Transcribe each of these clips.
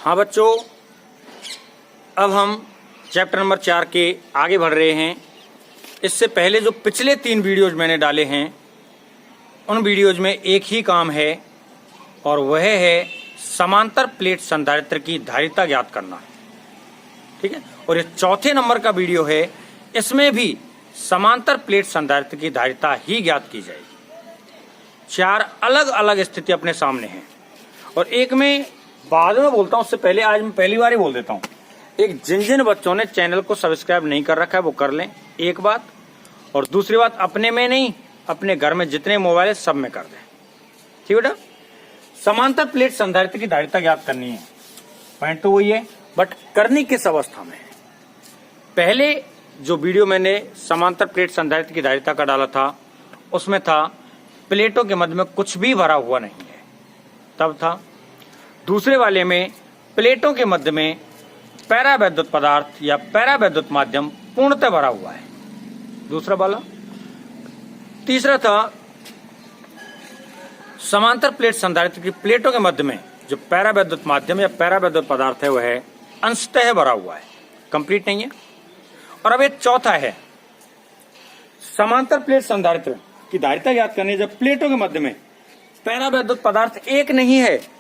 हाँ बच्चों, अब हम चैप्टर नंबर 4 के आगे बढ़ रहे हैं। इससे पहले जो पिछले 3 वीडियोज मैंने डाले हैं उन वीडियोज में एक ही काम है और वह है समांतर प्लेट संधारित्र की धारिता ज्ञात करना। ठीक है, और ये चौथे नंबर का वीडियो है, इसमें भी समांतर प्लेट संधारित्र की धारिता ही ज्ञात की जाएगी। 4 अलग अलग स्थिति अपने सामने हैं और एक में बाद में बोलता हूं, उससे पहले आज मैं पहली बार ही बोल देता हूं। एक जिन बच्चों ने चैनल को सब्सक्राइब नहीं कर रखा है वो कर लें, एक बात। और दूसरी बात, अपने में नहीं, अपने घर में जितने मोबाइल है सब में कर दें। ठीक बेटा, समांतर प्लेट संधारित्र की धारिता ज्ञात करनी है, पॉइंट तो वही है, बट करनी किस अवस्था में है। पहले जो वीडियो मैंने समांतर प्लेट संधारित्र की धारिता का डाला था उसमें था प्लेटों के मध्य में कुछ भी भरा हुआ नहीं है, तब था। दूसरे वाले में प्लेटों के मध्य में पैरावैद्युत पदार्थ या पैरावैद्युत माध्यम पूर्णतः भरा हुआ है, दूसरा वाला। तीसरा था समांतर प्लेट संधारित्र की प्लेटों के मध्य में जो पैरावैद्युत माध्यम या पैरावैद्युत पदार्थ है वह अंशतः भरा हुआ है, कंप्लीट नहीं है। और अब एक चौथा है समांतर प्लेट संधारित्र की धारिता ज्ञात करनी जब प्लेटों के मध्य में पैरावैद्युत पदार्थ एक नहीं है,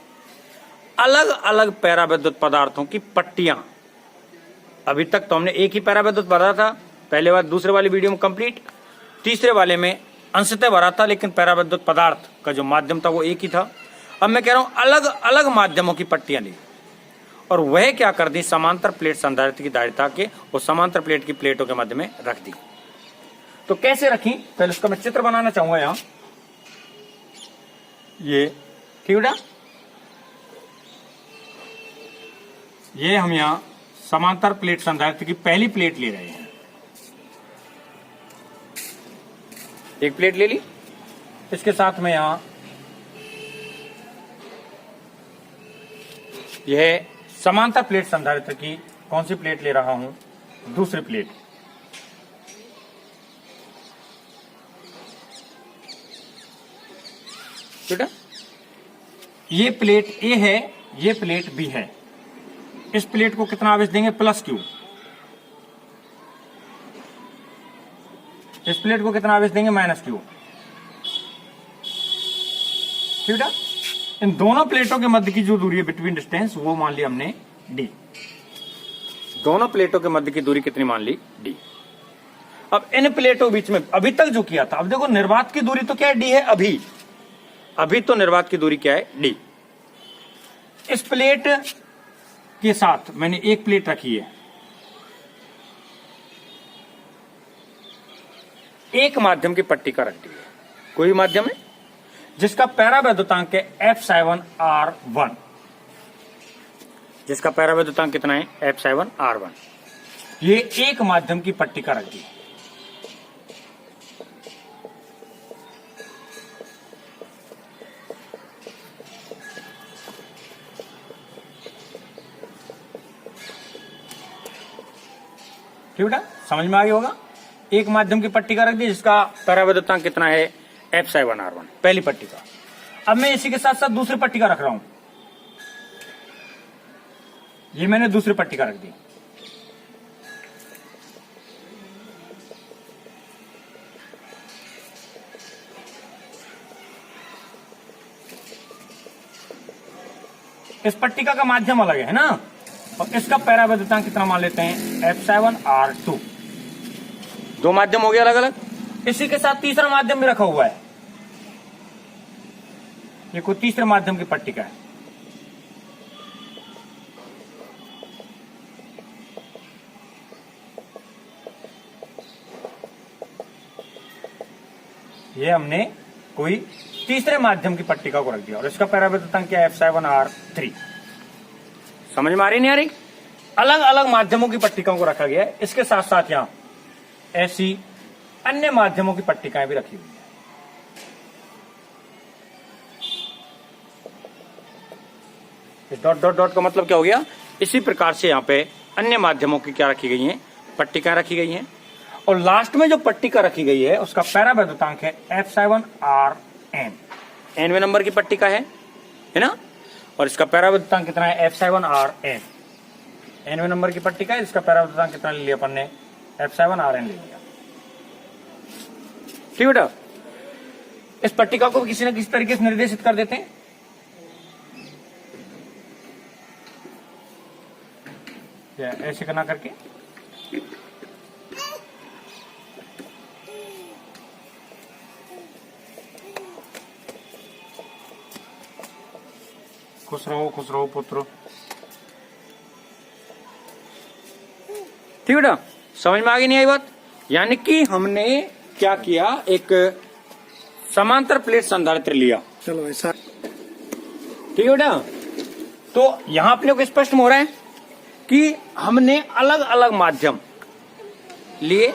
अलग अलग पैरावैद्युत पदार्थों की पट्टियां। अभी तक तो हमने एक ही पैरावैद्युत भरा था, पहले बार दूसरे वाली वीडियो में कंप्लीट। तीसरे वाले में अंशतः भरा था लेकिन पैरावैद्युत पदार्थ का जो माध्यम था वो एक ही था। अब मैं कह रहा हूं अलग अलग माध्यमों की पट्टियां ली और वह क्या कर दी, समांतर प्लेट संधारित्र की धारिता के और समांतर प्लेट की प्लेटों के मध्य में रख दी। तो कैसे रखी, पहले उसका मैं चित्र बनाना चाहूंगा यहां। ये ठीक बेटा, ये हम यहां समांतर प्लेट संधारित्र की पहली प्लेट ले रहे हैं। एक प्लेट ले ली, इसके साथ में यहां यह समांतर प्लेट संधारित्र की कौन सी प्लेट ले रहा हूं, दूसरी प्लेट। बेटा ये प्लेट ए है, ये प्लेट बी है। इस प्लेट को कितना आवेश देंगे, प्लस क्यू। इस प्लेट को कितना आवेश देंगे, माइनस क्यू। ठीक है, इन दोनों प्लेटों के मध्य की जो दूरी है बिटवीन डिस्टेंस वो मान ली हमने डी। दोनों प्लेटों के मध्य की दूरी कितनी मान ली, डी। अब इन प्लेटों बीच में अभी तक जो किया था, अब देखो निर्वात की दूरी तो क्या है, डी है। अभी तो निर्वात की दूरी क्या है, डी। इस प्लेट के साथ मैंने एक प्लेट रखी है, एक माध्यम की पट्टिका रख दी है, कोई माध्यम है जिसका पैरावैद्युतांक है F7R1। जिसका पैरावैद्युतांक कितना है, F7R1। ये एक माध्यम की पट्टिका रख दी। ठीक बेटा, समझ में आ गया होगा। एक माध्यम की पट्टिका रख दी जिसका पैरावैद्युतांक कितना है, F7R1, पहली पट्टिका। अब मैं इसी के साथ साथ दूसरी पट्टिका रख रहा हूं, ये मैंने दूसरी पट्टिका रख दी। इस पट्टिका का माध्यम अलग है ना, और इसका पैरावैद्युतांक कितना मान लेते हैं, F7R2। दो माध्यम हो गया अलग अलग। इसी के साथ तीसरा माध्यम भी रखा हुआ है, ये कोई तीसरे माध्यम की पट्टिका है। ये हमने कोई तीसरे माध्यम की पट्टिका को रख दिया और इसका पैरावैद्युतांक क्या है, F7R3। समझ में आ रही नहीं आ रही। अलग अलग माध्यमों की पट्टिकाओं को रखा गया है। इसके साथ साथ यहां ऐसी अन्य माध्यमों की पट्टिकाएं भी रखी हुई है। डॉट डॉट डॉट का मतलब क्या हो गया, इसी प्रकार से यहां पे अन्य माध्यमों की क्या रखी गई हैं, पट्टिकाएं रखी गई हैं। और लास्ट में जो पट्टिका रखी गई है उसका पैरावैद्युतांक है F7RN। 9वें नंबर की पट्टिका है ना। और इसका परावर्तनांक कितना है F7RN। nवें नंबर की पट्टी का है, इसका परावर्तनांक कितना ले लिया अपन ने F7RN ले लिया। ठीक बेटा, इस पट्टिका को किसी न किसी तरीके से निर्देशित कर देते हैं। या ऐसे करना करके खुश रहो पुत्र। ठीक बेटा, समझ में आगे नहीं आई बात? यानी कि हमने क्या किया, एक समांतर प्लेट संधारित्र लिया। चलो ऐसा ठीक है बेटा, तो यहां अपने को स्पष्ट हो रहा है कि हमने अलग अलग माध्यम लिए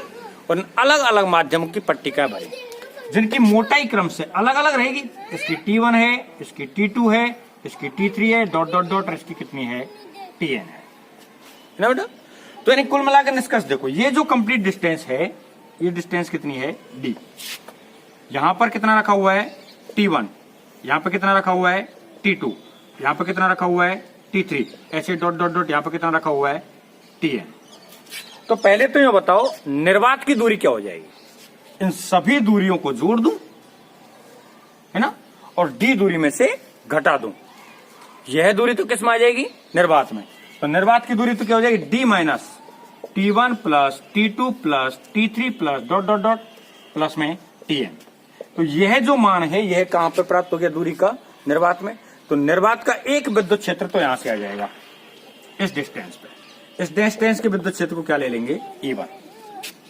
और अलग अलग माध्यमों की पट्टिका भरी, जिनकी मोटाई क्रम से अलग अलग रहेगी। इसकी T1 है, इसकी T2 है, इसकी T3 है, डॉट डॉट डॉट, और इसकी कितनी है TN है ना बेटा। तो यानी कुल मिलाकर निष्कर्ष देखो, ये जो कंप्लीट डिस्टेंस है, ये डिस्टेंस कितनी है D। यहां पर कितना रखा हुआ है T1, यहां पर कितना रखा हुआ है T2, यहां पर कितना रखा हुआ है T3, ऐसे डॉट डॉट डॉट, यहां पर कितना रखा हुआ है TN। तो पहले तो ये बताओ निर्वात की दूरी क्या हो जाएगी। इन सभी दूरियों को जोड़ दूं, है ना, और D दूरी में से घटा दूं। यह दूरी तो किस में आ जाएगी, निर्वात में। तो निर्वात की दूरी तो क्या हो जाएगी, D minus T1 plus T2 plus T3 plus dot dot dot plus में TN। तो यह जो मान है, यह कहां पर प्राप्त हो गया दूरी का, निर्वात में। तो निर्वात का एक विद्युत क्षेत्र तो यहां से आ जाएगा इस डिस्टेंस पे। इस डिस्टेंस के विद्युत क्षेत्र को क्या ले लेंगे, E1।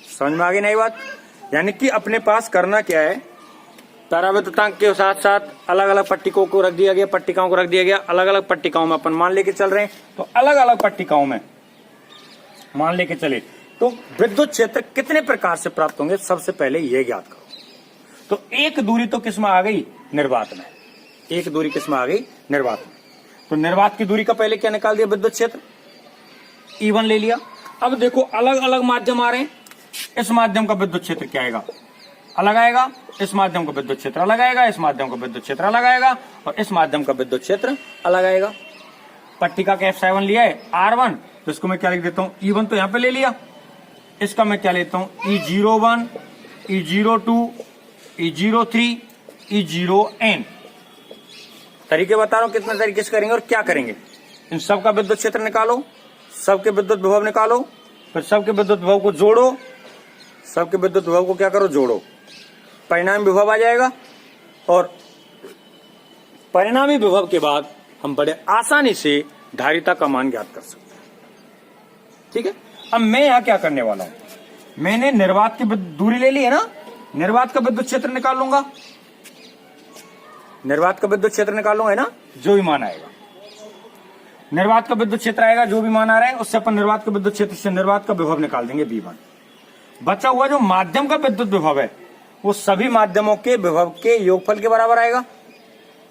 समझ में आ गई नहीं बात? यानी कि अपने पास करना क्या है, परावर्तनांक के साथ साथ अलग अलग पट्टिकाओं को रख दिया गया, पट्टिकाओं को रख दिया गया। अलग अलग पट्टिकाओं में अपन मान लेके चल रहे हैं, तो अलग अलग पट्टिकाओं में मान लेके चले तो विद्युत क्षेत्र कितने प्रकार से प्राप्त होंगे, सबसे पहले यह ज्ञात करो। तो एक दूरी तो किसमें आ गई, निर्वात में। एक दूरी किसमें आ गई, निर्वात में। तो निर्वात की दूरी का पहले क्या निकाल दिया, विद्युत क्षेत्र E1 ले लिया। अब देखो अलग अलग माध्यम आ रहे हैं, इस माध्यम का विद्युत क्षेत्र क्या आएगा, अलग आएगा। इस माध्यम का विद्युत क्षेत्र अलग आएगा, इस माध्यम का विद्युत क्षेत्र अलग आएगा, और इस माध्यम का विद्युत क्षेत्र अलग आएगा। पट्टिका का F7 लिया है R1, तो इसको मैं क्या लिख देता हूं, E1 तो यहां पे ले लिया। इसका मैं क्या लेता हूं, E01, E02, E03, E0N। तरीके बता रहा हूं कितने तरीके से करेंगे और क्या करेंगे। इन सब का विद्युत क्षेत्र निकालो, सबके विद्युत विभव निकालो, फिर सबके विद्युत विभव को जोड़ो, सबके विद्युत विभव को क्या करो, जोड़ो, परिणामी विभव आ जाएगा। और परिणामी विभव के बाद हम बड़े आसानी से धारिता का मान ज्ञात कर सकते हैं। ठीक है, अब मैं यहां क्या करने वाला हूं, मैंने निर्वात की दूरी ले ली है ना, निर्वात का विद्युत क्षेत्र निकाल लूंगा, निर्वात का विद्युत क्षेत्र निकाल लूंगा, है ना, जो भी मान आएगा निर्वात का विद्युत क्षेत्र आएगा, जो भी मान आ रहा है उससे अपन निर्वात का विद्युत क्षेत्र से निर्वात का विभव निकाल देंगे V1। बचा हुआ जो माध्यम का विद्युत विभव है, वो सभी माध्यमों के विभव के योगफल के बराबर आएगा।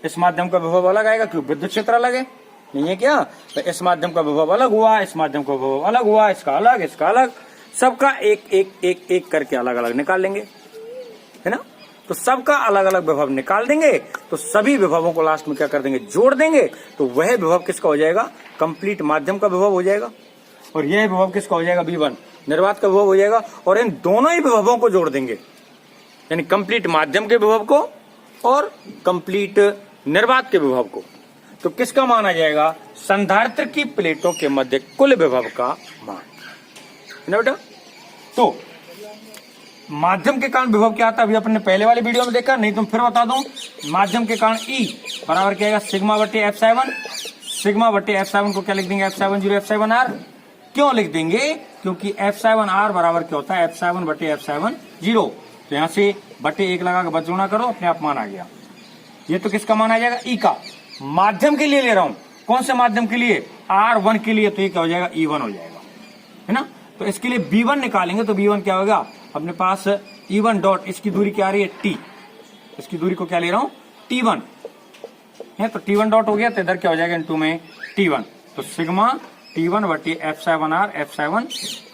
इस माध्यम का विभव अलग आएगा क्योंकि विद्युत क्षेत्र अलग है, नहीं है क्या। तो इस माध्यम का विभव अलग हुआ, इस माध्यम का विभव अलग हुआ, इसका अलग, इसका अलग, सबका एक एक एक एक करके अलग अलग निकाल लेंगे, है ना। तो सबका अलग अलग विभव निकाल देंगे, तो सभी विभवों को लास्ट में क्या कर देंगे, जोड़ देंगे। तो वह विभव किसका हो जाएगा, कंप्लीट माध्यम का विभव हो जाएगा। और यह विभव किसका हो जाएगा, V1 निर्वात का विभव हो जाएगा। और इन दोनों ही विभवों को जोड़ देंगे, यानी कंप्लीट माध्यम के विभव को और कंप्लीट निर्वात के विभव को। तो किसका मान आ जाएगा, संधारित्र की प्लेटों के मध्य कुल विभव का मान, है ना बेटा। तो माध्यम के कारण विभव क्या आता है, अभी अपन ने पहले वाले वीडियो में देखा, नहीं तो फिर बता दूं। माध्यम के कारण E बराबर क्या आएगा, सिग्मा बटे F7। सिग्मा बटे F7 को क्या लिख देंगे, F70 F7R। क्यों लिख देंगे, क्योंकि F7R बराबर क्या होता है, F7 बटे F70। तो यहां से बटे 1 लगा के बचोना करो, अपने आप मान आ गया। ये तो किसका मान आ जाएगा, E का। माध्यम के लिए ले रहा हूं, कौन से माध्यम के लिए, R1 के लिए, तो ये क्या हो जाएगा, E1 हो जाएगा, है ना। तो इसके लिए B1 निकालेंगे, तो B1 क्या होगा अपने पास, E1 डॉट, इसकी दूरी क्या आ रही है T, इसकी दूरी को क्या ले रहा हूं, T1 है। तो T1 डॉट हो गया, तो इधर क्या हो जाएगा, इनटू में T1। तो सिग्मा T1 बटे F7R F7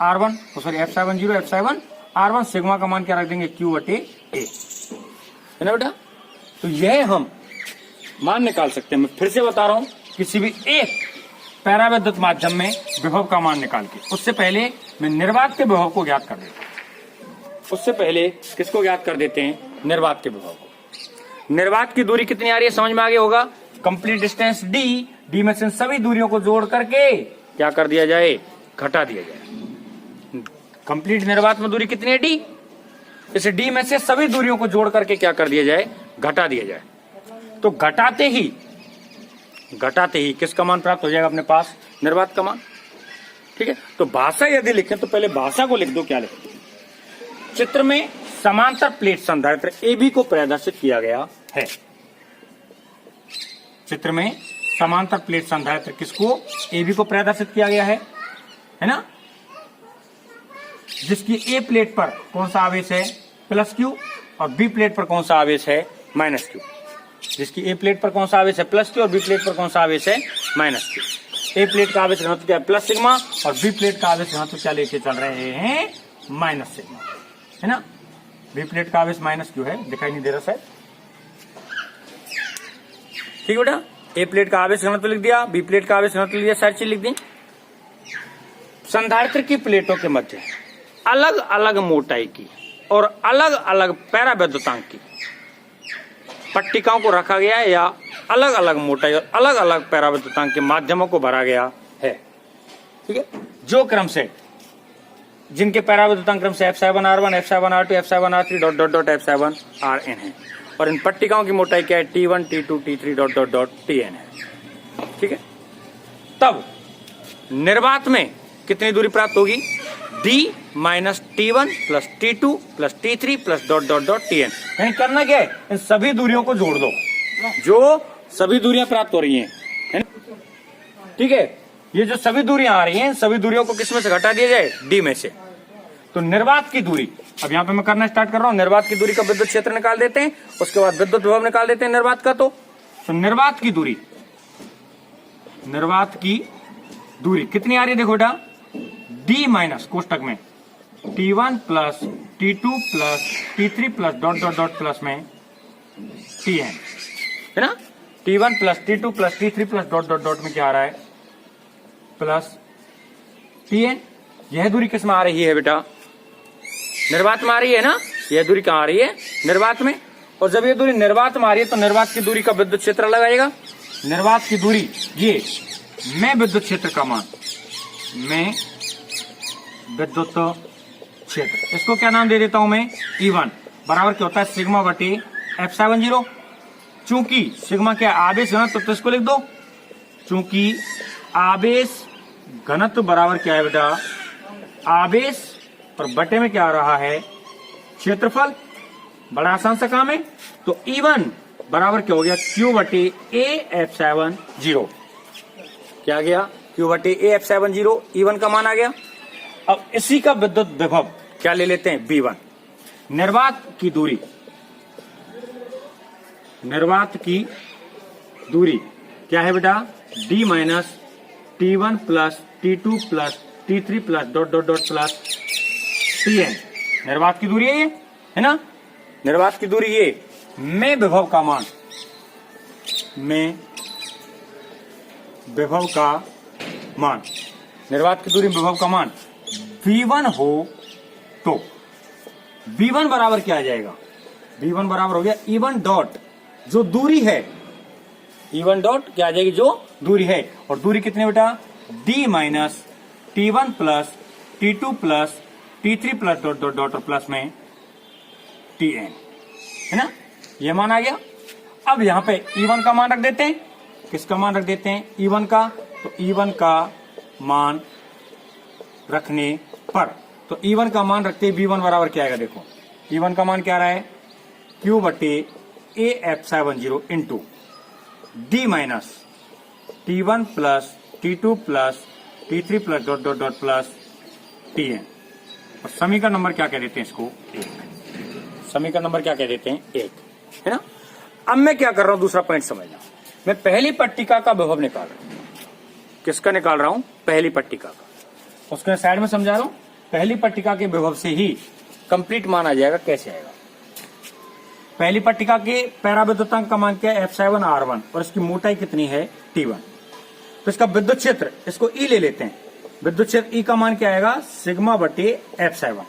R1, sorry F70 F7 R1, sigma का मान क्या रख देंगे, Q बटे A, है ना बेटा। तो यह हम मान निकाल सकते हैं। मैं फिर से बता रहा हूं, किसी भी एक पराविद्युत माध्यम में विभव का मान निकाल के, उससे पहले मैं निर्वात के विभव को ज्ञात कर देता हूं। उससे पहले किसको ज्ञात कर देते हैं? निर्वात के विभव को। निर्वात की दूरी कितनी आ रही है समझ में आ गया होगा। कंप्लीट डिस्टेंस डी, डी में से सभी दूरियों को जोड़ करके क्या कर दिया जाए? घटा दिया जाए। कंप्लीट निर्वात में दूरी कितनी है? डी। इसे डी में से सभी दूरियों को जोड़ करके क्या कर दिया जाए? घटा दिया जाए। तो घटाते ही किसका मान प्राप्त हो जाएगा अपने पास? निर्वात का मान। ठीक है, तो भाषा यदि लिखें तो पहले भाषा को लिख दो। क्या लिखें? चित्र में समांतर प्लेट संधारित्र AB को प्रदर्शित किया गया है। चित्र में समांतर प्लेट संधारित्र किसको? AB को प्रदर्शित किया गया है ना, जिसकी A प्लेट पर कौन सा आवेश है? प्लस Q, और B प्लेट पर कौन सा आवेश है? Minus Q। जिसकी A प्लेट पर कौन सा आवेश है? प्लस Q, और B प्लेट पर कौन सा आवेश है? Minus Q। A प्लेट का आवेश घनत्व क्या है? प्लस सिग्मा, और B प्लेट का आवेश घनत्व क्या लेके चल रहे हैं? माइनस सिग्मा, है ना। B प्लेट का आवेश माइनस Q है, दिखाई नहीं दे रहा शायद। ठीक है बेटा, A प्लेट का आवेश घनत्व लिख दिया, B प्लेट का आवेश घनत्व लिख दिया, सारी चीज लिख दी। संधारित्र की प्लेटों के मध्य अलग अलग मोटाई की और अलग अलग पराविद्युतांक की पट्टिकाओं को रखा गया है, या अलग अलग मोटाई और अलग अलग पराविद्युतांक के माध्यमों को भरा गया है। ठीक है, जो क्रम से जिनके पराविद्युतांक क्रम से F7R1, F7R2, F7R3 dot dot dot F7Rn है, और इन पट्टिकाओं की मोटाई क्या है? T1, T2, T3 dot dot dot Tn है। ठीक है, तब निर्वात में कितनी दूरी प्राप्त होगी? D minus T1 plus T2 plus T3 plus dot dot dot Tn। यानी करना क्या है? इन सभी दूरियों को जोड़ दो, जो सभी दूरियां प्राप्त हो रही हैं। ठीक है, ये जो सभी दूरियां आ रही हैं, सभी दूरियों को किस में से घटा दिया जाए? D में से। तो निर्वात की दूरी, अब यहाँ पे मैं करना स्टार्ट कर रहा हूं। निर्वात की दूरी का विद्युत क्षेत्र निकाल देते हैं, उसके बाद विद्युत विभव निकाल देते हैं निर्वात का। तो निर्वात की दूरी कितनी आ रही है? देखो बेटा, D माइनस कोष्टक में T1 plus T2 plus T3 plus dot dot dot plus में Tn, है ना। T1 plus T2 plus T3 plus dot dot dot में क्या आ रहा है? Plus Tn। यह दूरी किस में आ रही है बेटा? निर्वात में आ रही है ना। यह दूरी कहाँ आ रही है? निर्वात में। और जब ये दूरी निर्वात में आ रही है तो निर्वात की दूरी का विद्युत क्षेत्र अलग आएगा। निर्वात की दूरी ये मैं विद्युत क्षेत्र का मान, मैं विद्युत क्षेत्र, इसको क्या नाम दे देता हूं मैं? E1 बराबर क्या होता है? सिग्मा बटे F70। चूंकि सिग्मा क्या आवेश घनत्व, तो इसको लिख दो। चूंकि आवेश घनत्व बराबर क्या है बेटा? आवेश और बटे में क्या आ रहा है? क्षेत्रफल। बड़ा आसान सा काम है। तो E1 बराबर क्या हो गया? Q बटे A F70। क्या आ गया? Q बटे A F70, E1 का मान आ गया। अब इसी का विद्युत विभव क्या ले लेते हैं? V1। निर्वात की दूरी क्या है बेटा? D minus T1 plus T2 plus T3 plus dot dot dot plus Tn। निर्वात की दूरी है ना। निर्वात की दूरी ये मैं विभव का मान, निर्वात की दूरी विभव का मान V1 हो तो V1 बराबर क्या आ जाएगा? V1 बराबर हो गया E1 डॉट जो दूरी है, E1 डॉट क्या आ जाएगी? जो दूरी है। और दूरी कितनी बेटा? D minus T1 plus T2 plus T3 plus dot dot dot plus में Tn, है ना। यह मान आ गया। अब यहां पे E1 का मान रख देते हैं। किसका मान रख देते हैं? E1 का। तो E1 का मान रखने पर, तो E1 का मान रखते ही V1 बराबर क्या आएगा? देखो E1 का मान क्या आ रहा है? Q बटे A F70 into D minus T1 plus T2 plus T3 plus dot dot dot plus Tn। और समीकरण नंबर क्या कह देते हैं इसको? 1। समीकरण नंबर क्या कह देते हैं? 1, है ना। अब मैं क्या कर रहा हूं? दूसरा पॉइंट समझना। मैं पहली पट्टिका का विभव निकाल रहा हूं। किसका निकाल रहा हूं? पहली पट्टिका का। उसके साइड में समझा रहा हूं। पहली पट्टिका के विभव से ही कंप्लीट मान आ जाएगा। कैसे आएगा? पहली पट्टिका के पराविद्युतांक का मान क्या है? F7R1, और इसकी मोटाई कितनी है? T1। तो इसका विद्युत क्षेत्र, इसको ई ले लेते हैं। विद्युत क्षेत्र ई का मान क्या आएगा, सिग्मा बटे F7,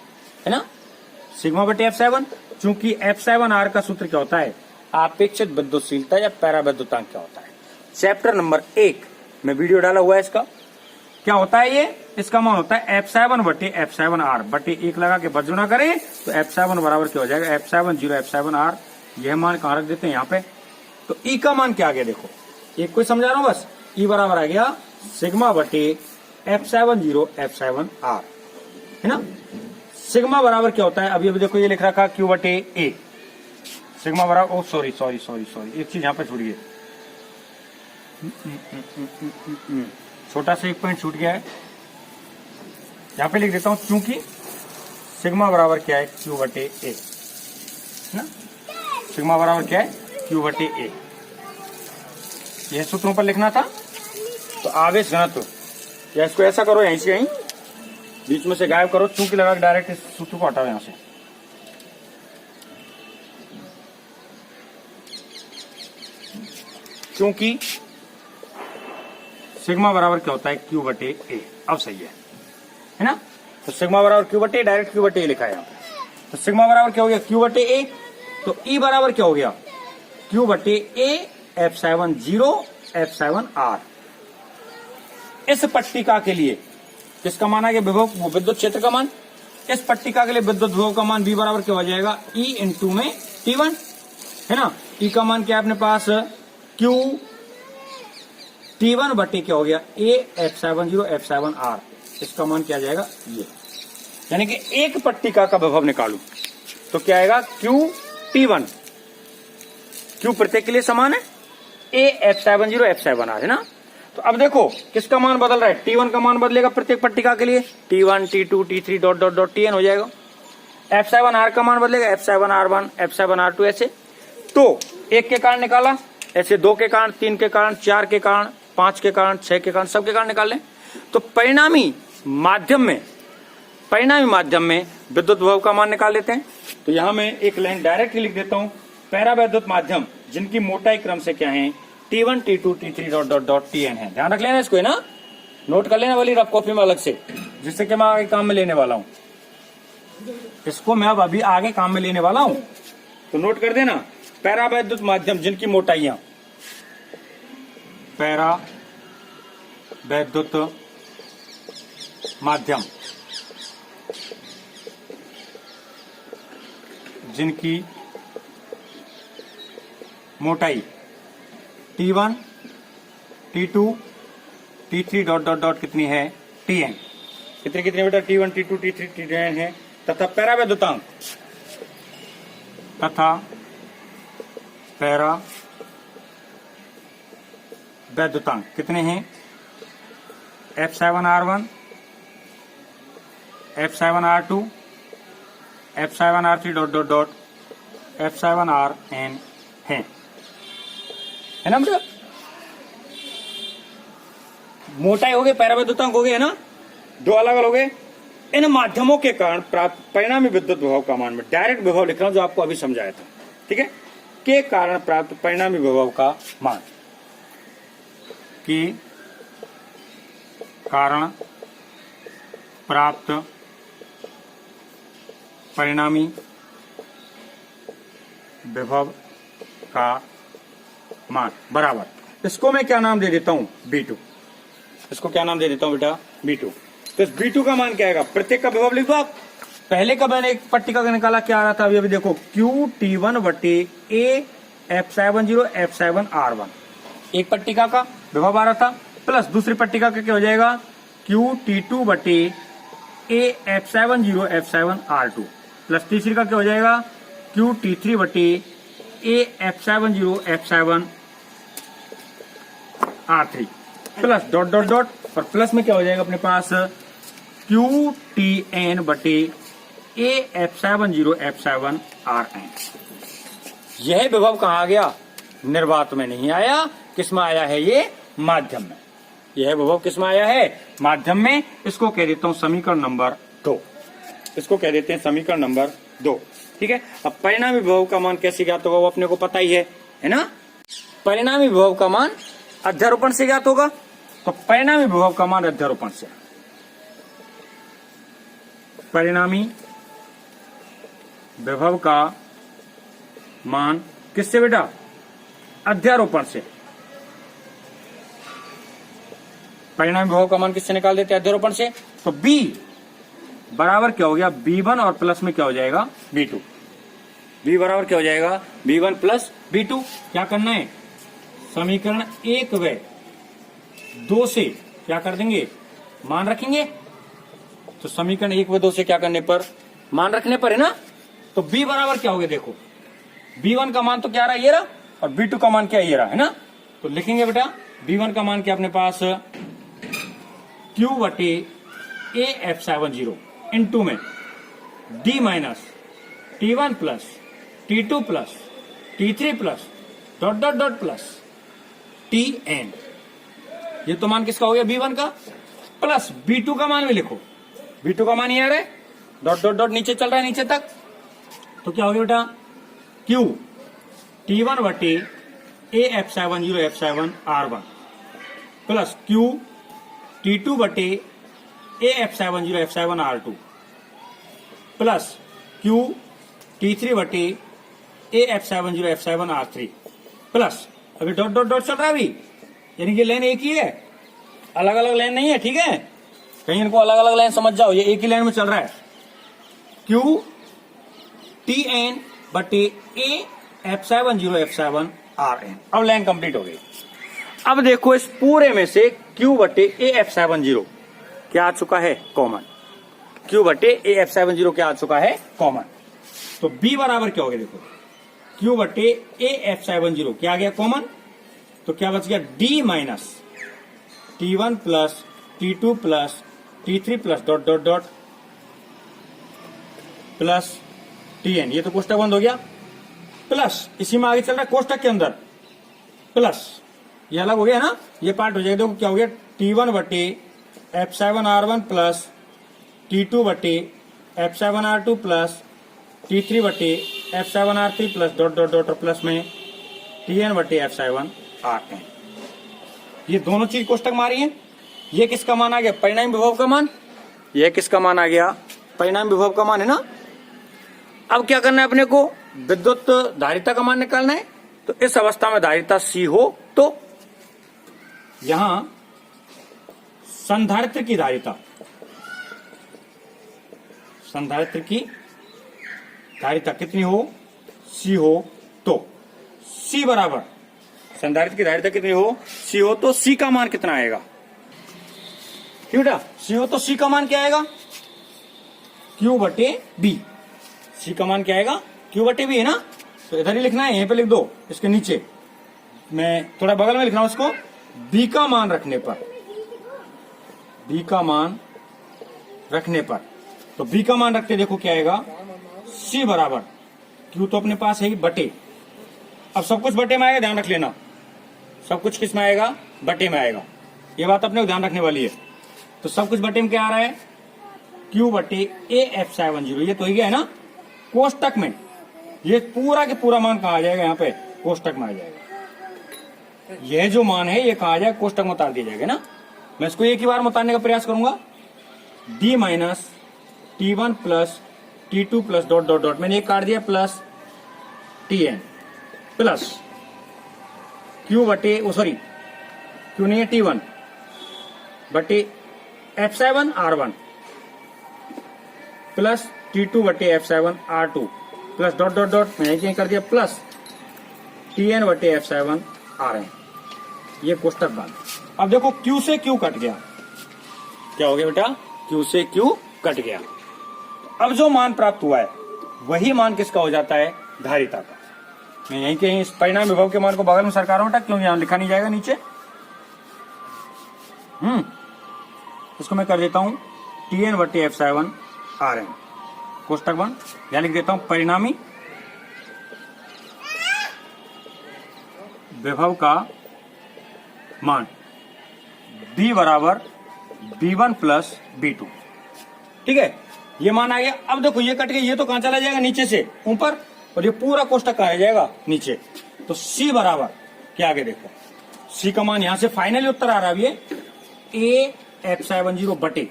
है ना, सिग्मा बटे F7। चूंकि F7 R का सूत्र क्या होता है, आपेक्षित विद्युतशीलता या पैराविद्युतांक क्या होता है। चैप्टर नंबर 1 में वीडियो डाला हुआ है इसका। क्या होता है ये, इसका मान होता है F7 बटे F7R बटे 1 लगा के बदलना करें तो F7 बराबर क्या हो जाएगा, F7 0 F7R। यह मान कहां रख देते हैं, यहाँ पे। तो ई का मान क्या आ गया, देखो एक कोई समझा रहा हूं बस। ई बराबर आ गया सिग्मा बटे F7 0 F7R, है ना। सिग्मा बराबर क्या होता है, अभी देखो ये लिख रखा Q बटे A। सिग्मा बराबर, ओ सॉरी सॉरी सॉरी सॉरी, एक चीज यहाँ पे छूट गई, छोटा सा एक पॉइंट छूट गया है, यहाँ पे लिख देता हूं। चूंकि सिग्मा बराबर क्या है, Q बटे A, है ना। सिग्मा बराबर क्या है, Q बटे A। यह सूत्रों पर लिखना था। तो आवेश घनत्व, या इसको ऐसा करो, यहीं से यहीं बीच में से गायब करो, चूंकि लगा डायरेक्ट इस सूत्र को हटाओ यहां से। क्योंकि सिग्मा बराबर क्या होता है, Q बटे A। अब सही है ना। तो सिग्मा बराबर Q बटे, डायरेक्ट Q बटे A लिखा है यहाँ। तो सिग्मा बराबर क्या हो गया, Q बटे A। तो E बराबर क्या हो गया, Q बटे A F7 0 F7R। इस पट्टिका के लिए किसका मान आ गया, विभव, विद्युत क्षेत्र का मान। इस पट्टिका के लिए विद्युत विभव का मान V बराबर क्या हो जाएगा, E इंटू में T1, है ना। E का मान क्या है अपने पास, Q T1 बटे क्या हो गया, A F7 0 F7R। इसका मान क्या आ जाएगा, ये, यानी कि एक पट्टिका का विभव निकालू तो क्या आएगा, Q T1, Q प्रत्येक के लिए समान है, A F7 0 F7R, है ना। तो अब देखो किसका मान बदल रहा है, T1 का मान बदलेगा प्रत्येक पट्टिका के लिए, T1 T2 T3 dot dot dot Tn हो जाएगा। F7R का मान बदलेगा, F7R1 F7R2 ऐसे। तो एक के कारण निकाला, ऐसे 2 के कारण, 3 के कारण, 4 के कारण, 5 के कारण, 6 के कारण, सब के कारण निकाल लें। तो परिणामी माध्यम में विद्युत विभव का मान निकाल लेते हैं। तो यहां मैं एक लाइन डायरेक्ट लिख देता हूं, पैरावैद्युत माध्यम जिनकी मोटाई क्रम से क्या है, T1 T2 T3 dot dot dot Tn है। ध्यान रख लेना इसको, है ना, नोट कर लेना वाली रफ कॉपी में अलग से, जिससे कि मैं आगे काम में लेने वाला हूं। इसको मैं अब अभी आगे काम में लेने वाला हूं, तो नोट कर देना। पैरावैद्युत माध्यम जिनकी मोटाइयां, पैरावैद्युत माध्यम जिनकी मोटाई T1 T2 T3 dot dot dot कितनी है, Tn, कितनी कितनी बेटा, T1 T2 T3 Tn है। तथा पैरावैद्युतांक, कितने हैं, F7R1 F7R2 F7R3 dot dot dot F7Rn है ना बेटा। मोटाई हो गए, पैरावैद्युतांक हो गए, है ना, दो अलग अलग हो गए। इन माध्यमों के कारण प्राप्त परिणामी विद्युत विभव का मान, में डायरेक्ट विभव लिख रहा हूं जो आपको अभी समझाया था, ठीक है, के कारण प्राप्त परिणामी विभव का मान, के कारण प्राप्त परिणामी विभव का मान बराबर, इसको मैं क्या नाम दे देता हूं, B2। इसको क्या नाम दे देता हूं बेटा, B2। तो इस B2 का मान क्या आएगा, प्रत्येक का विभव लिख दो आप। पहले का मैंने एक पट्टिका का निकाला, क्या आ रहा था, अभी देखो Q T1 बटे A F7 0 F7R1, एक पट्टिका का विभव आ रहा था, प्लस दूसरी पट्टिका का क्या हो जाएगा, Q T2 बटे A F7 0 F7R2, प्लस तीसरी का क्या हो जाएगा, Q T3 बटे A F7 0 F7R3, plus dot dot dot, और प्लस में क्या हो जाएगा अपने पास, Q Tn बटे A F7 0 F7Rn। यह विभव कहाँ आ गया, निर्वात में नहीं आया, किसमें आया है, ये माध्यम में। यह विभव किसमें आया है, माध्यम में। इसको कह देता हूं समीकरण नंबर 2, इसको कह देते हैं समीकरण नंबर 2, ठीक है। अब परिणामी विभव का मान कैसे ज्ञात होगा, वो अपने को पता ही है ना। परिणामी विभव का मान अध्यारोपण से ज्ञात होगा। तो परिणामी विभव का मान अध्यारोपण से, परिणामी विभव का मान किससे बेटा? अध्यारोपण से। परिणामी विभव का मान किससे निकाल देते हैं? अध्यारोपण से। तो b बराबर क्या हो गया? b1 और प्लस में क्या हो जाएगा? b2। b बराबर क्या हो जाएगा? b1 plus b2। क्या करना है? समीकरण 1 व 2 से क्या कर देंगे? मान रखेंगे। तो समीकरण 1 व 2 से क्या करने पर? मान रखने पर है ना। तो b बराबर क्या हो गया? देखो b1 का मान तो क्या रहा? ये रहा। और b2 का मान क्या ये रहा, है ना। तो लिखेंगे बेटा b1 का मान क्या अपने पास? q बटे a f70 इंटू में d minus t1 plus t2 plus t3 plus dot dot dot plus tn। ये तो मान किसका हो गया? b1 का। प्लस b2 का मान भी लिखो। b2 का मान ये आ रहा है, डॉट डॉट डॉट नीचे चल रहा है नीचे तक। तो क्या हो गया बेटा? q t1 बटे a f70 f7 r1 plus q t2 बटे a f70 f7 r2 plus q t3 बटे a f70 f7 r3 plus अभी डॉट डॉट डॉट चल रहा है अभी, यानी कि लाइन एक ही है, अलग अलग लाइन नहीं है। ठीक है, कहीं इनको अलग अलग लाइन समझ जाओ, ये एक ही लाइन में चल रहा है। q tn बटे a f70 f7 rn। अब लाइन कंप्लीट हो गई। अब देखो इस पूरे में से q बटे a f70 क्या आ चुका है? कॉमन। q बटे a f70 क्या आ चुका है? कॉमन। तो b बराबर क्या हो गया? देखो q बटे a f70 क्या आ गया? कॉमन। तो क्या बच गया? d minus t1 plus t2 plus t3 plus dot dot dot plus tn। ये तो कोष्टक बंद हो गया। प्लस इसी में आगे चल रहा है कोष्टक के अंदर प्लस, ये अलग हो गया ना, ये पार्ट हो जाएगा। देखो क्या हो गया? t1 बटे f7r1 प्लस t2 बटे f7r2 प्लस t3 बटे f7r3 plus dot dot dot plus में tn बटे f7r10। ये दोनों चीज कोष्टक मारी है। ये किसका मान आ गया? परिणामी विभव का मान। ये किसका मान आ गया? परिणामी विभव का मान, है ना। अब क्या करना है अपने को? विद्युत धारिता का मान निकालना है। तो इस अवस्था में धारिता C हो तो यहां संधारित्र की धारिता, संधारित्र की धारिता कितनी हो? C हो तो C बराबर, संधारित्र की धारिता कितनी हो? C हो तो C का मान कितना आएगा? ठीक बेटा, C हो तो C का मान क्या आएगा? Q बटे B। C का मान क्या आएगा? Q बटे B, है ना। तो इधर ही लिखना है, यहीं पे लिख दो, इसके नीचे मैं थोड़ा बगल में लिखना हूं उसको। B का मान रखने पर, B का मान रखने पर, तो B का मान रखते देखो क्या आएगा? C बराबर Q तो अपने पास है ही बटे। अब सब कुछ बटे में आएगा, ध्यान रख लेना। सब कुछ किस में आएगा? बटे में आएगा। ये बात अपने को ध्यान रखने वाली है। तो सब कुछ बटे में क्या आ रहा है? Q बटे a f70। ये तो ही गया है ना कोष्टक में। ये पूरा के पूरा मान कहा आ जाएगा? यहाँ पे कोष्टक में आ जाएगा। यह जो मान है ये कहा आ जाएगा? कोष्टक में उतार दिया जाएगा ना। मैं इसको एक ही बार में उतारने का प्रयास करूंगा। d minus t1 plus t2 plus dot dot dot, मैंने एक काट दिया, प्लस tn प्लस q बटे, ओ सॉरी q नहीं है, t1 बटे f7 r1 प्लस t2 बटे f7 r2 plus dot dot dot, मैंने चेंज कर दिया, प्लस tn बटे f7 rn। ये कोष्टक बंद। अब देखो q से q कट गया। क्या हो गया बेटा? q से q कट गया। अब जो मान प्राप्त हुआ है वही मान किसका हो जाता है? धारिता का। मैं यहीं के इस परिणाम विभव के मान को बगल में सरकार बेटा, क्यों यहां लिखा नहीं जाएगा नीचे। इसको मैं कर देता हूं tn बटे f7 rn कोष्टक बंद। यहां लिख देता हूं परिणामी विभव का मान b बराबर b1 प्लस b2। ठीक है, ये मान आ गया। अब देखो ये कट गया, ये तो कहां चला जाएगा? नीचे से ऊपर, और ये पूरा कोष्टक कहां आ जाएगा? नीचे। तो C बराबर क्या आ गया? देखो C का मान यहां से फाइनली उत्तर आ रहा है। ये ए F70 बटे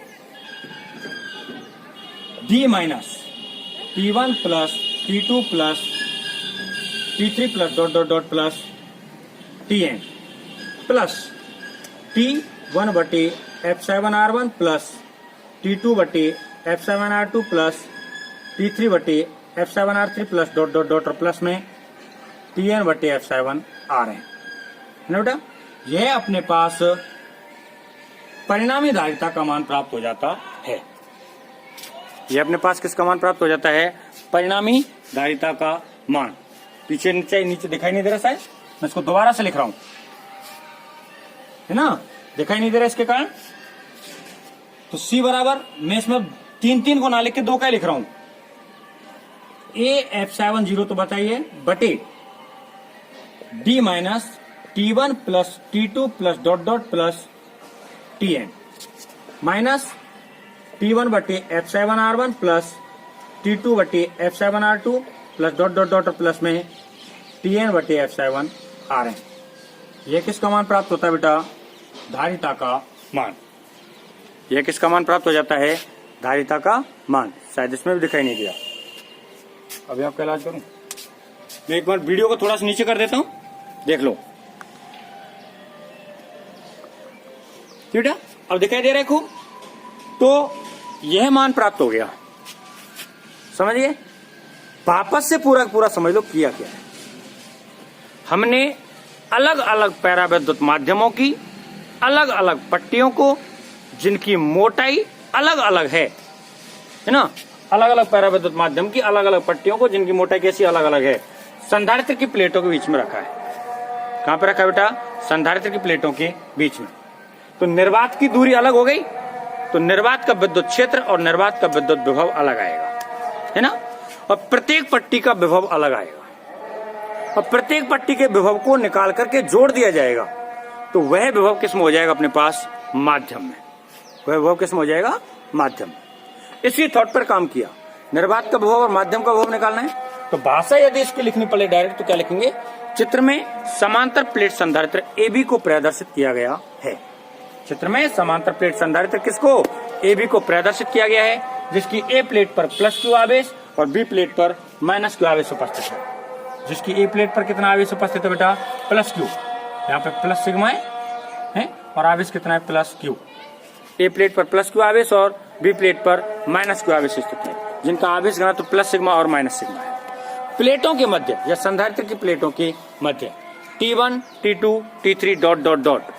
D minus T1 plus T2 plus T3 plus dot dot dot plus Tn plus T1 बटे F7R1 प्लस T2 बटे F7R2 प्लस T3 बटे F7R3 plus dot dot dot plus में Tn बटे F7R है ना बेटा। यह अपने पास परिणामी धारिता का मान प्राप्त हो जाता है। यह अपने पास किसका मान प्राप्त हो जाता है? परिणामी धारिता का मान। पीछे नीचे दिखाई नहीं दे रहा शायद, मैं इसको दोबारा से लिख रहा हूं, है ना, दिखाई नहीं दे रहा इसके कारण। तो C बराबर, मैं इसमें 3 को ना लिख के 2 का लिख रहा हूं। ए F70 तो बताइए बटे D minus T1 plus T2 plus dot dot plus Tn minus T1 बटे F7R1 प्लस T2 बटे F7R2 plus dot dot dot plus में Tn बटे F7R है। यह किसका मान प्राप्त होता है बेटा? धारिता का मान। यह किसका मान प्राप्त हो जाता है? धारिता का मान। शायद इसमें भी दिखाई नहीं दिया। अभी आपका इलाज करूं? मैं एक बार वीडियो को थोड़ा सा नीचे कर देता हूं, देख लो। ठीक है, अब दिखाई दे रहा है खूब। तो यह मान प्राप्त हो गया, समझिए। वापस से पूरा पूरा समझ लो किया क्या है। हमने अलग अलग पैराविद्युत माध्यमों की अलग अलग पट्टियों को, जिनकी मोटाई अलग अलग है ना, अलग अलग पैराविद्युत माध्यम की अलग अलग पट्टियों को, जिनकी मोटाई कैसी अलग अलग है, संधारित्र की प्लेटों के बीच में रखा है। कहां पे रखा है बेटा? संधारित्र की प्लेटों के बीच में। तो निर्वात की दूरी अलग हो गई, तो निर्वात का विद्युत क्षेत्र और निर्वात का विद्युत विभव अलग आएगा, है ना। और प्रत्येक पट्टी का विभव अलग आएगा, और प्रत्येक पट्टी के विभव को निकाल करके जोड़ दिया जाएगा, तो वह विभव किसमें हो जाएगा? अपने पास माध्यम में। वह विभव किसमें हो जाएगा? माध्यम में। इसी थॉट पर काम किया। निर्वात का विभव और माध्यम का विभव निकालना है, तो भाषा यदि इसकी लिखनी पड़े डायरेक्ट, तो क्या लिखेंगे? चित्र में समांतर प्लेट संधारित्र AB को प्रदर्शित किया गया है। चित्र में समांतर प्लेट संधारित्र किसको? AB को प्रदर्शित किया गया है, जिसकी A प्लेट पर प्लस Q आवेश और B प्लेट पर माइनस Q आवेश उपस्थित है। जिसकी A प्लेट पर कितना आवेश उपस्थित है बेटा? Plus Q। यहाँ पे प्लस सिग्मा है और आवेश कितना है? Plus Q। A प्लेट पर प्लस Q आवेश और B प्लेट पर माइनस Q आवेश स्थित है, जिनका आवेश घनत्व तो प्लस सिग्मा और माइनस सिग्मा है। प्लेटों के मध्य या संधारित्र की प्लेटों के मध्य T1, T2, T3 dot dot dot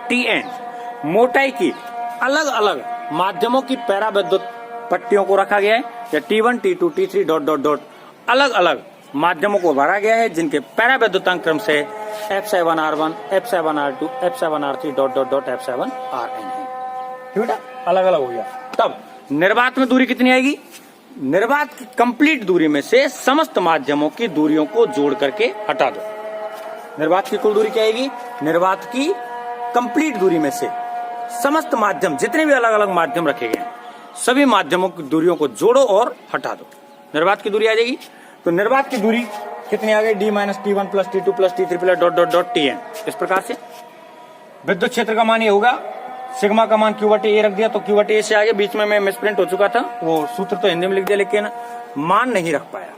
Tn मोटाई की अलग अलग माध्यमों की पैराविद्युत पट्टियों को रखा गया है, या T1, T2, T3 dot dot dot अलग अलग माध्यमों को भरा गया है, जिनके पैराविद्युतांक क्रम से F7R1, F7R2, F7R3 dot dot dot F7Rn है। ठीक बेटा, अलग अलग हो गया। तब निर्वात में दूरी कितनी आएगी? निर्वात की कंप्लीट दूरी में से समस्त माध्यमों की दूरियों को जोड़ करके हटा दो। निर्वात की कुल दूरी क्या आएगी? निर्वात की कंप्लीट दूरी में से समस्त माध्यम, जितने भी अलग अलग माध्यम रखे गए, सभी माध्यमों की दूरियों को जोड़ो और हटा दो। निर्वात की दूरी आ जाएगी। तो निर्वात की दूरी कितनी आ गई? D minus T1 plus T2 plus T3 plus dot dot dot Tn। इस प्रकार से विद्युत क्षेत्र का मान ये होगा, सिग्मा का मान Q बटे A रख दिया, तो Q बटे A से आगे बीच में मैं मिसप्रिंट हो चुका था, वो सूत्र तो हिंदी में लिख दिया, लेकिन मान नहीं रख पाया,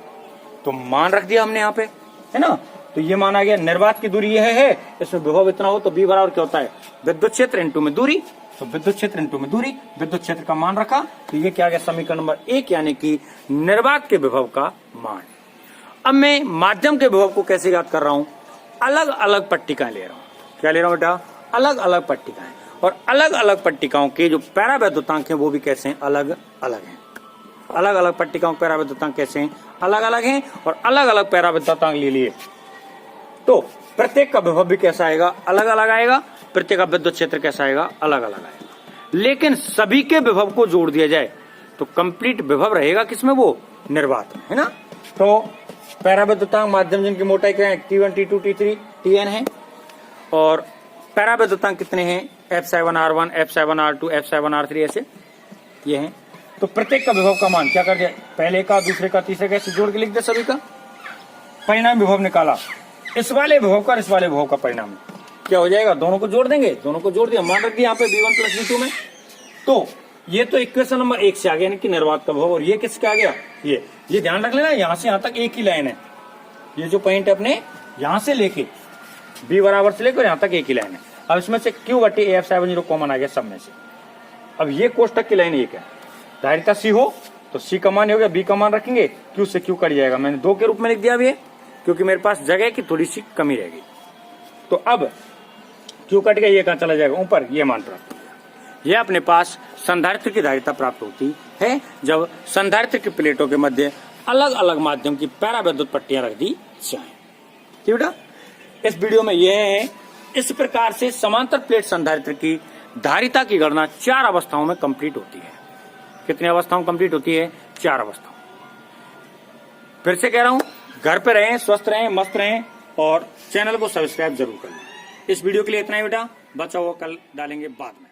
तो मान रख दिया हमने यहाँ पे, है ना। तो ये मान आ गया। निर्वात की दूरी यह है, इसमें विभव इतना हो तो B बराबर क्या होता है? विद्युत क्षेत्र इनटू में दूरी। तो विद्युत क्षेत्र इनटू में दूरी, विद्युत क्षेत्र का मान रखा, तो ये क्या आ गया? समीकरण नंबर 1, यानी कि निर्वात के विभव का मान। अब मैं माध्यम के विभव को कैसे याद कर रहा हूं? अलग अलग पट्टिकाएं ले रहा हूं। क्या ले रहा हूं बेटा? अलग अलग पट्टिकाएं। और अलग अलग पट्टिकाओं के जो पैराविद्युतांक हैं वो भी कैसे हैं? अलग अलग हैं। अलग अलग पट्टिकाओं के पैराविद्युतांक कैसे हैं? अलग अलग हैं। और अलग अलग पैराविद्युतांक ले लिए तो प्रत्येक का विभव भी कैसा आएगा? अलग अलग आएगा। प्रत्येक का विद्युत क्षेत्र कैसा आएगा? अलग अलग आएगा। लेकिन सभी के विभव को जोड़ दिया जाए तो कंप्लीट विभव रहेगा किसमें? वो निर्वात में, है ना। तो पैराविद्युतांक माध्यम जिनकी मोटाई क्या है? T1, T2, T3, Tn है। और पैराविद्युतांक कितने हैं? F7R1, F7R2, F7R3 ऐसे ये हैं। तो प्रत्येक का विभव का मान क्या कर दिया? पहले का, दूसरे का, तीसरे का ऐसे जोड़ के लिख दिया सभी का। परिणाम विभव निकाला, इस वाले विभव का और इस वाले विभव का परिणाम। क्या हो जाएगा, दोनों को जोड़ देंगे, दोनों को जोड़ दिया, मान रख दिया यहाँ पे V1 प्लस V2 में। तो ये तो इक्वेशन नंबर 1 से आ गया, यानी कि निर्वात का विभव। और ये किसका आ गया, ये ध्यान रख लेना, यहां से यहां तक एक ही लाइन है। ये जो पॉइंट है अपने यहां से लेके B बराबर से लेकर यहां तक एक ही लाइन है। अब इसमें से Q/AF70 कॉमन आ गया सब में से। अब ये कोष्टक की लाइन एक है, धारिता C हो तो C का मान हो गया, B का मान रखेंगे, Q से Q कट जाएगा। मैंने 2 के रूप में लिख दिया अभी, क्योंकि मेरे पास जगह की थोड़ी सी कमी रहेगी। तो अब Q कट गया, ये कहां चला जाएगा, ऊपर, ये मान प्राप्त हो गया। ये अपने पास संधारित्र की धारिता प्राप्त होती है जब संधारित्र की प्लेटों के मध्य अलग अलग माध्यम की पैराविद्युत पट्टियां रख दी जाए। ठीक बेटा, इस वीडियो में यह है, इस प्रकार से समांतर प्लेट संधारित्र की धारिता की गणना 4 अवस्थाओं में कंप्लीट होती है। कितनी अवस्थाओं कंप्लीट होती है, 4 अवस्थाओं। फिर से कह रहा हूं, घर पे रहें, स्वस्थ रहें, मस्त रहें और चैनल को सब्सक्राइब जरूर करें। इस वीडियो के लिए इतना ही बेटा, बचा हुआ कल डालेंगे बाद में।